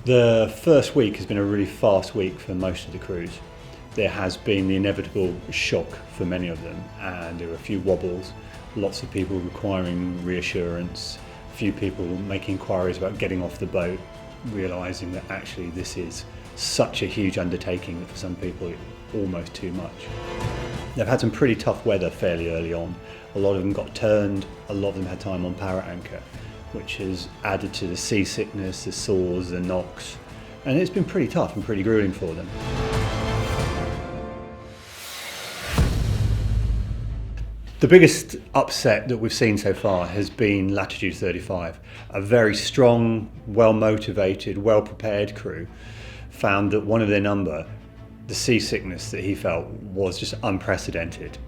The first week has been a really fast week for most of the crews. There has been the inevitable shock for many of them, and there were a few wobbles, lots of people requiring reassurance, a few people making inquiries about getting off the boat, realising that actually this is such a huge undertaking that for some people it's almost too much. They've had some pretty tough weather fairly early on. A lot of them got turned, a lot of them had time on power anchor, which has added to the seasickness, the sores, the knocks, and it's been pretty tough and pretty grueling for them. The biggest upset that we've seen so far has been Latitude 35. A very strong, well-motivated, well-prepared crew found that one of their number, the seasickness that he felt, was just unprecedented,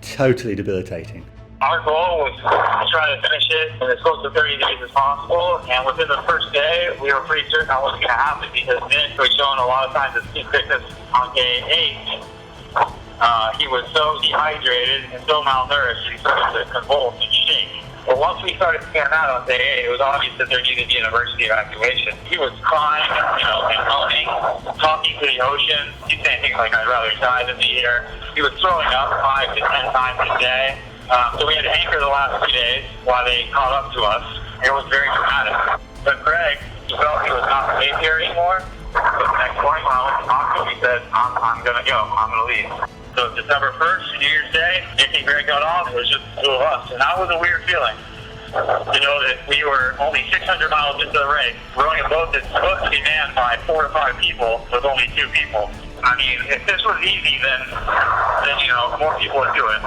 totally debilitating. Our goal was to try to finish it in as close to 30 days as possible, and within the first day, we were pretty certain that wasn't going to happen because Nick was showing a lot of signs of seasickness on day 8. He was so dehydrated and so malnourished, he started to convulse and shake. But once we started scanning out on day 8, it was obvious that there needed to be an emergency evacuation. He was crying, and moaning, talking to the ocean. He's saying things like, "I'd rather die than be here." He was throwing up 5 to 10 times a day. So we had to anchor the last 2 days while they caught up to us. It was very dramatic. But Greg felt he was not safe here anymore. So the next morning when I went to talk to him, he said, I'm going to go. I'm going to leave. So December 1st, New Year's Day, Nick and Greg got off. It was just the two of us. And that was a weird feeling. To know that we were only 600 miles into the race, rowing a boat that's supposed to be manned by 4 to 5 people with only 2 people. I mean, if this was easy, then more people would do it.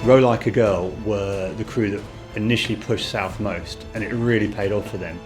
Row Like a Girl were the crew that initially pushed south most, and it really paid off for them.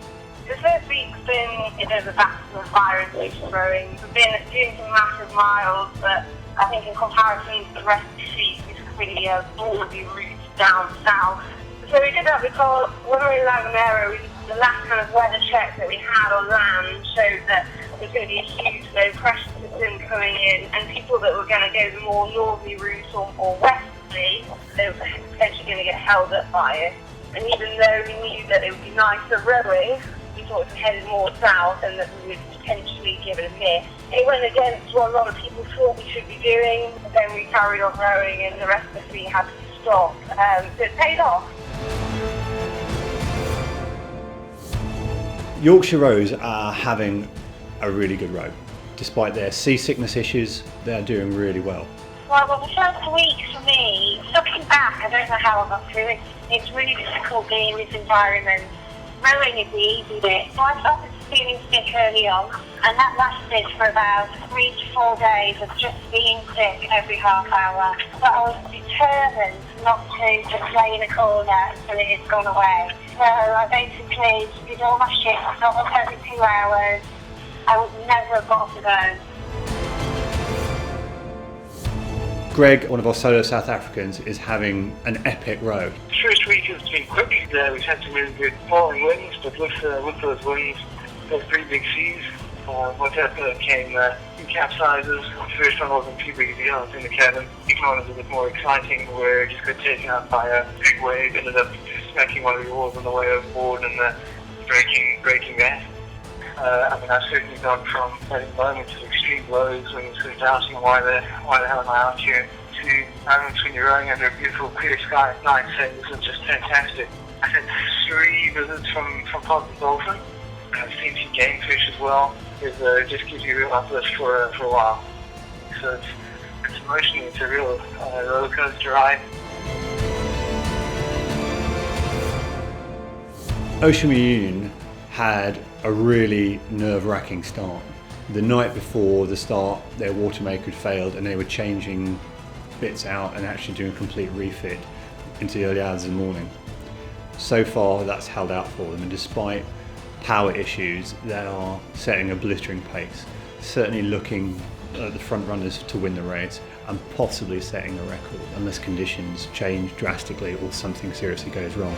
The first week's been a bit of a baptism of fire in station rowing. We've been doing some massive miles, but I think in comparison to the rest of the fleet, it's really a ballsy route down south. So we did that because when we were in Lagunera, the last kind of weather check that we had on land showed that there's going to be a huge low pressure system coming in, and people that were going to go the more northerly route or westerly, they were potentially going to get held up by it. And even though we knew that it would be nicer rowing, we thought if we headed more south and that we would potentially give it a miss. It went against what a lot of people thought we should be doing, but then we carried on rowing and the rest of the fleet had to stop. So it paid off. Yorkshire rows are having a really good row. Despite their seasickness issues, they're doing really well. Well, the first week for me, looking back, I don't know how I got through it. It's really difficult being in this environment. Rowing is the easy bit. So I started feeling sick early on, and that lasted for about 3 to 4 days of just being sick every half hour. But I was determined not to just lay in a corner until it had gone away. So I basically did all my shifts almost every 2 hours. I would never have got off the boat. Greg, one of our solo South Africans, is having an epic row. The first week has been quick. We've had some really good falling winds, but with those winds, those pretty big seas, with that came capsizes. The first one wasn't too big a deal. I was in the cabin. Each one was a bit more exciting, where you just got taken out by a big wave, ended up smacking one of the oars on the way overboard and breaking that. I've certainly gone from having moments of extreme lows when you're sort of doubting why the hell am I out here, to moments when you're rowing under a beautiful clear sky at night saying this is just fantastic. I've had 3 visits from positive dolphin. I've seen some gamefish as well. It just gives you a real uplift for a while. So it's emotionally, it's a real roller coaster ride. Ocean Reunion had a really nerve-wracking start. The night before the start, their water maker had failed and they were changing bits out and actually doing a complete refit into the early hours of the morning. So far, that's held out for them, and despite power issues, they are setting a blistering pace, certainly looking at the front runners to win the race and possibly setting a record unless conditions change drastically or something seriously goes wrong.